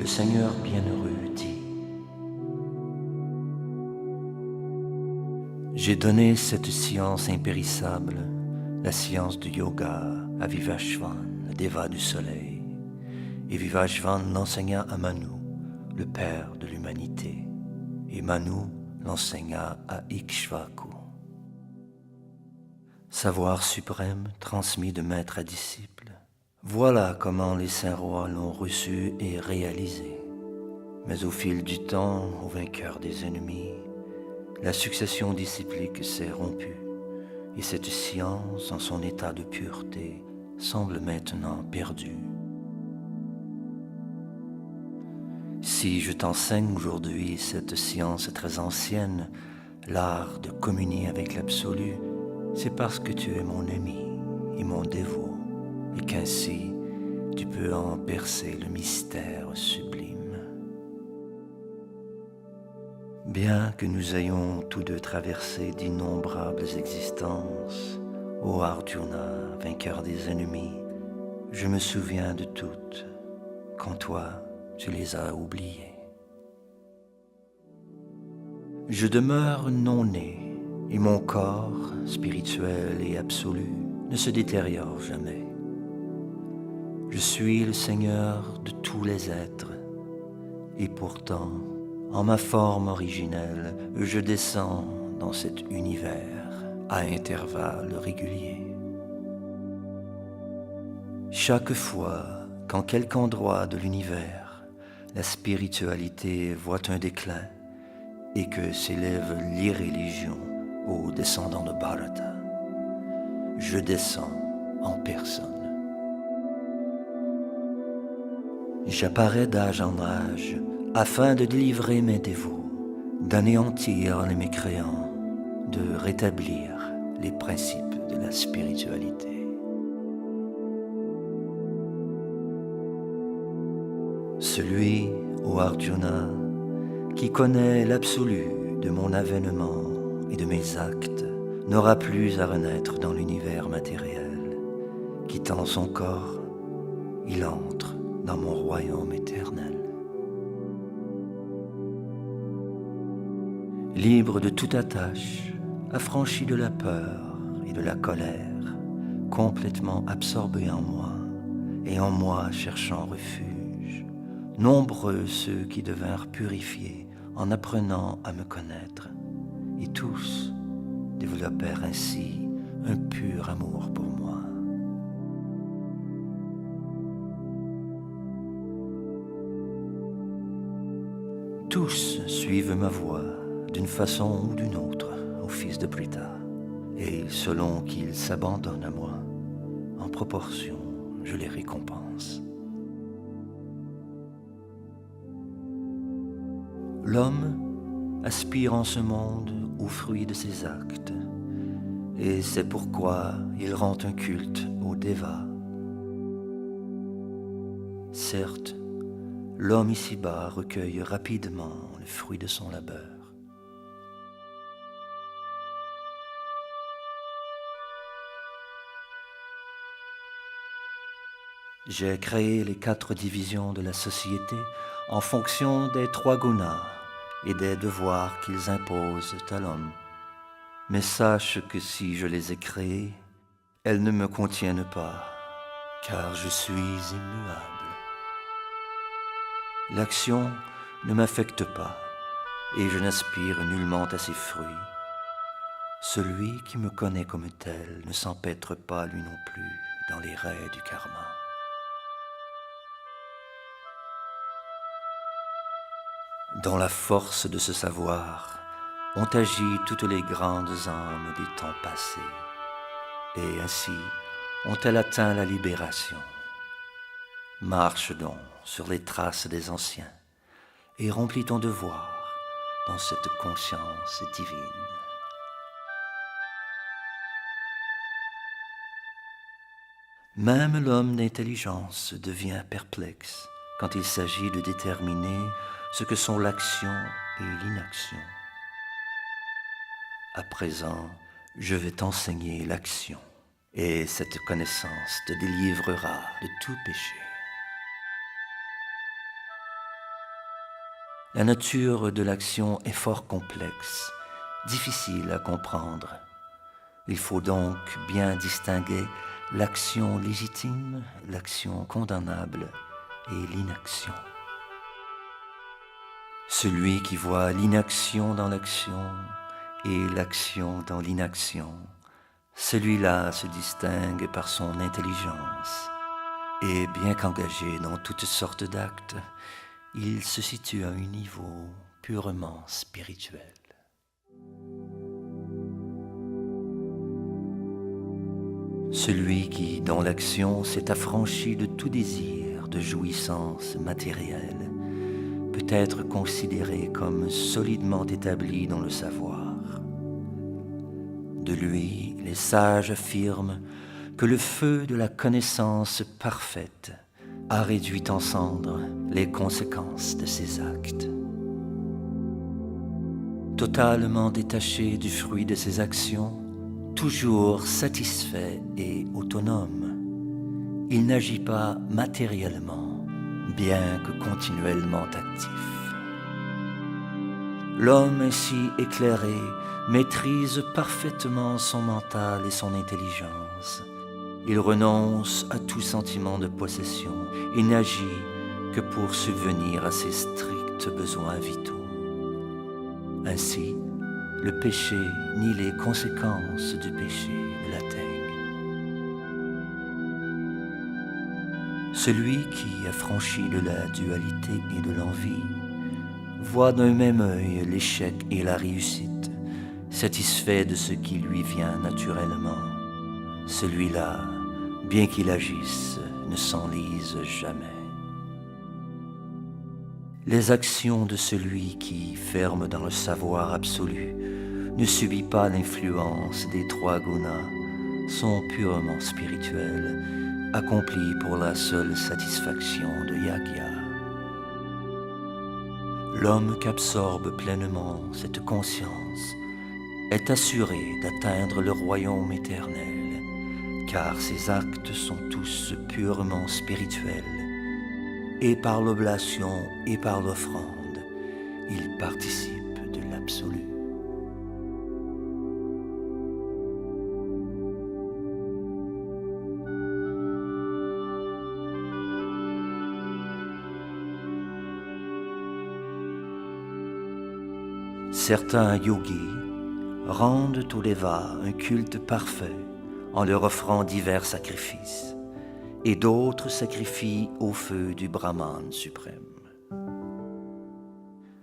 le Seigneur bienheureux dit: J'ai donné cette science impérissable, la science du yoga, à Vivashvan, le déva du soleil. Et Vivashvan l'enseigna à Manu, le père de l'humanité. Et Manu l'enseigna à Ikshvaku. Savoir suprême transmis de maître à disciple. Voilà comment les saints rois l'ont reçu et réalisé. Mais au fil du temps, au vainqueur des ennemis, la succession disciplique s'est rompue, et cette science, en son état de pureté, semble maintenant perdue. Si je t'enseigne aujourd'hui cette science très ancienne, l'art de communier avec l'absolu, c'est parce que tu es mon ami et mon dévot, et qu'ainsi tu peux en percer le mystère sublime. Bien que nous ayons tous deux traversé d'innombrables existences, ô Arjuna, vainqueur des ennemis, je me souviens de toutes, quand toi, tu les as oubliées. Je demeure non-né, et mon corps, spirituel et absolu, ne se détériore jamais. Je suis le Seigneur de tous les êtres, et pourtant, en ma forme originelle, je descends dans cet univers à intervalles réguliers. Chaque fois qu'en quelque endroit de l'univers, la spiritualité voit un déclin et que s'élève l'irréligion aux descendants de Bharata, je descends en personne. J'apparais d'âge en âge afin de délivrer mes dévots, d'anéantir les mécréants, de rétablir les principes de la spiritualité. Celui, ô Arjuna, qui connaît l'absolu de mon avènement et de mes actes, n'aura plus à renaître dans l'univers matériel. Quittant son corps, il entre dans mon royaume éternel. Libre de toute attache, affranchi de la peur et de la colère, complètement absorbé en moi, et en moi cherchant refuge, nombreux ceux qui devinrent purifiés en apprenant à me connaître, et tous développèrent ainsi un pur amour pour moi. Tous suivent ma voie d'une façon ou d'une autre au fils de Pritha, et selon qu'ils s'abandonnent à moi, en proportion, je les récompense. L'homme aspire en ce monde au fruit de ses actes, et c'est pourquoi il rend un culte au Deva. Certes, l'homme ici-bas recueille rapidement le fruit de son labeur. J'ai créé les 4 divisions de la société en fonction des 3 gunas et des devoirs qu'ils imposent à l'homme. Mais sache que si je les ai créées, elles ne me contiennent pas, car je suis immuable. L'action ne m'affecte pas, et je n'aspire nullement à ses fruits. Celui qui me connaît comme tel ne s'empêtre pas lui non plus dans les raies du karma. Dans la force de ce savoir, ont agi toutes les grandes âmes des temps passés, et ainsi ont-elles atteint la libération. Marche donc sur les traces des anciens, et remplis ton devoir dans cette conscience divine. Même l'homme d'intelligence devient perplexe quand il s'agit de déterminer ce que sont l'action et l'inaction. À présent, je vais t'enseigner l'action, et cette connaissance te délivrera de tout péché. La nature de l'action est fort complexe, difficile à comprendre. Il faut donc bien distinguer l'action légitime, l'action condamnable et l'inaction. Celui qui voit l'inaction dans l'action et l'action dans l'inaction, celui-là se distingue par son intelligence. Et bien qu'engagé dans toutes sortes d'actes, il se situe à un niveau purement spirituel. Celui qui, dans l'action, s'est affranchi de tout désir de jouissance matérielle, peut être considéré comme solidement établi dans le savoir. De lui, les sages affirment que le feu de la connaissance parfaite a réduit en cendres les conséquences de ses actes. Totalement détaché du fruit de ses actions, toujours satisfait et autonome, il n'agit pas matériellement, bien que continuellement actif. L'homme ainsi éclairé maîtrise parfaitement son mental et son intelligence. Il renonce à tout sentiment de possession et n'agit que pour subvenir à ses stricts besoins vitaux. Ainsi, le péché ni les conséquences du péché ne l'atteignent. Celui qui a franchi de la dualité et de l'envie voit d'un même œil l'échec et la réussite, satisfait de ce qui lui vient naturellement. Celui-là, bien qu'il agisse, ne s'enlise jamais. Les actions de celui qui, ferme dans le savoir absolu, ne subit pas l'influence des trois gunas, sont purement spirituelles, accomplies pour la seule satisfaction de Yagya. L'homme qu'absorbe pleinement cette conscience est assuré d'atteindre le royaume éternel, car ses actes sont tous purement spirituels, et par l'oblation et par l'offrande, il participe de l'absolu. Certains yogis rendent aux Devas un culte parfait en leur offrant divers sacrifices, et d'autres sacrifient au feu du Brahman suprême.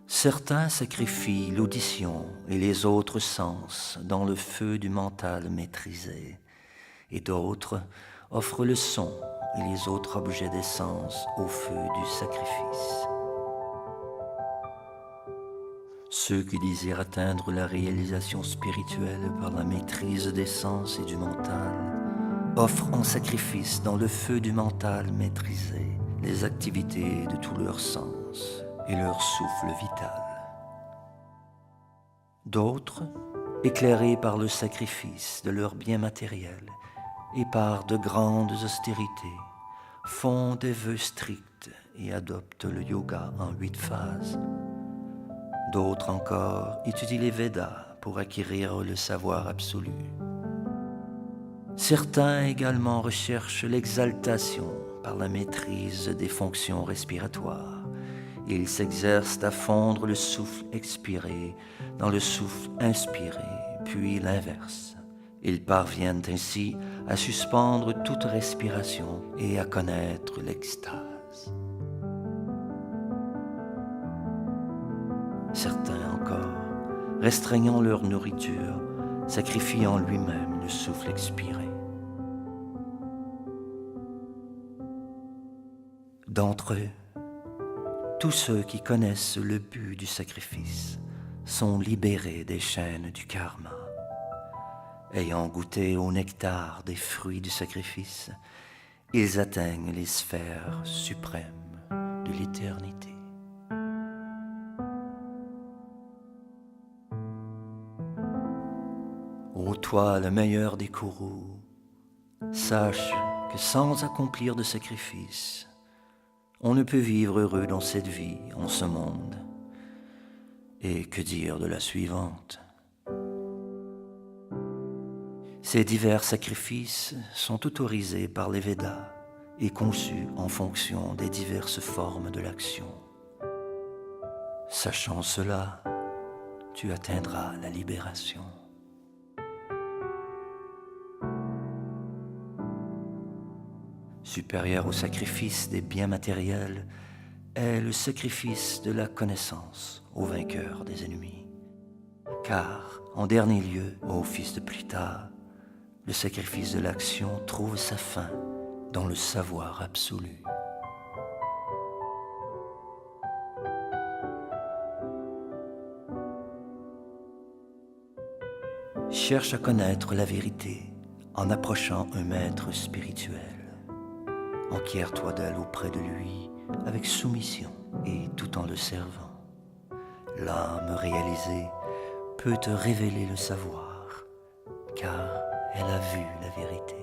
Certains sacrifient l'audition et les autres sens dans le feu du mental maîtrisé, et d'autres offrent le son et les autres objets des sens au feu du sacrifice. Ceux qui désirent atteindre la réalisation spirituelle par la maîtrise des sens et du mental offrent en sacrifice dans le feu du mental maîtrisé les activités de tous leurs sens et leur souffle vital. D'autres, éclairés par le sacrifice de leurs biens matériels et par de grandes austérités, font des vœux stricts et adoptent le yoga en 8 phases. D'autres encore étudient les Védas pour acquérir le savoir absolu. Certains également recherchent l'exaltation par la maîtrise des fonctions respiratoires. Ils s'exercent à fondre le souffle expiré dans le souffle inspiré, puis l'inverse. Ils parviennent ainsi à suspendre toute respiration et à connaître l'extase. Certains encore, restreignant leur nourriture, sacrifient en lui-même le souffle expiré. D'entre eux, tous ceux qui connaissent le but du sacrifice sont libérés des chaînes du karma. Ayant goûté au nectar des fruits du sacrifice, ils atteignent les sphères suprêmes de l'éternité. Ô toi, le meilleur des kourous, sache que sans accomplir de sacrifice, on ne peut vivre heureux dans cette vie, en ce monde. Et que dire de la suivante? Ces divers sacrifices sont autorisés par les Védas et conçus en fonction des diverses formes de l'action. Sachant cela, tu atteindras la libération. Supérieur au sacrifice des biens matériels est le sacrifice de la connaissance au vainqueur des ennemis. Car, en dernier lieu, ô fils de Ptah, le sacrifice de l'action trouve sa fin dans le savoir absolu. Cherche à connaître la vérité en approchant un maître spirituel. Enquière-toi d'elle auprès de lui avec soumission et tout en le servant. L'âme réalisée peut te révéler le savoir, car elle a vu la vérité.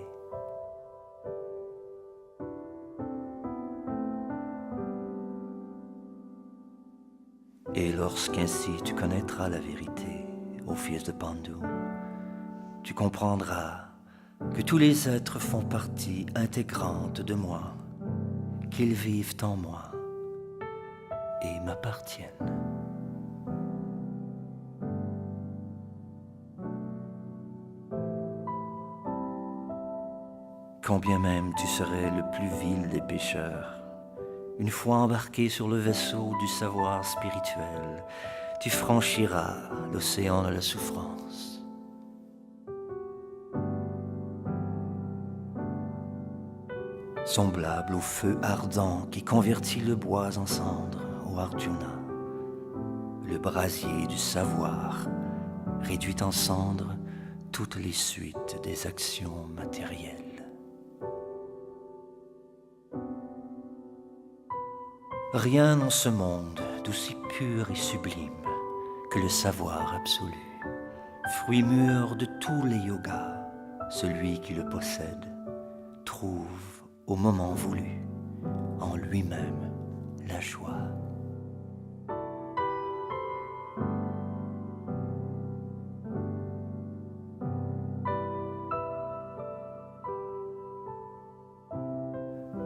Et lorsqu'ainsi tu connaîtras la vérité, ô fils de Pandu, tu comprendras que tous les êtres font partie intégrante de moi, qu'ils vivent en moi et m'appartiennent. Combien même tu serais le plus vil des pécheurs, une fois embarqué sur le vaisseau du savoir spirituel, tu franchiras l'océan de la souffrance. Semblable au feu ardent qui convertit le bois en cendre, ô Arjuna, le brasier du savoir réduit en cendres toutes les suites des actions matérielles. Rien dans ce monde d'aussi pur et sublime que le savoir absolu, fruit mûr de tous les yogas. Celui qui le possède trouve au moment voulu en lui-même la joie.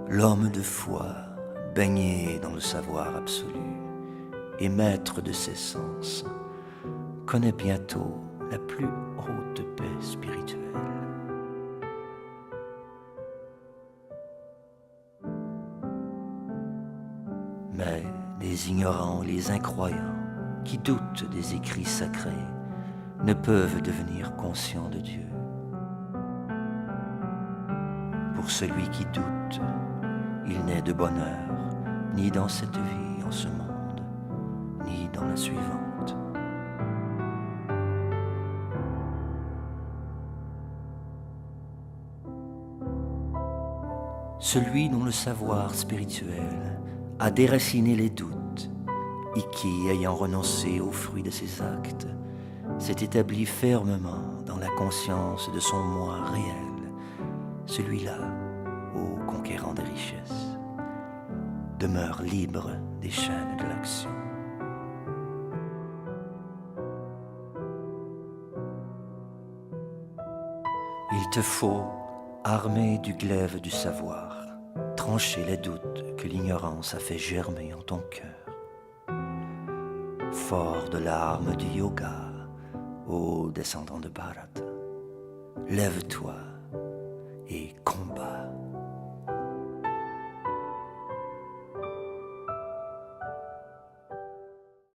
L'homme de foi, baigné dans le savoir absolu et maître de ses sens, connaît bientôt la plus haute paix spirituelle. Mais les ignorants, les incroyants, qui doutent des écrits sacrés, ne peuvent devenir conscients de Dieu. Pour celui qui doute, il n'est de bonheur ni dans cette vie en ce monde, ni dans la suivante. Celui dont le savoir spirituel a déraciné les doutes et qui, ayant renoncé au fruit de ses actes, s'est établi fermement dans la conscience de son moi réel, celui-là, ô conquérant des richesses, demeure libre des chaînes de l'action. Il te faut, armé du glaive du savoir, trancher les doutes que l'ignorance a fait germer en ton cœur. Fort de l'arme du yoga, ô descendant de Bharata, lève-toi et combat.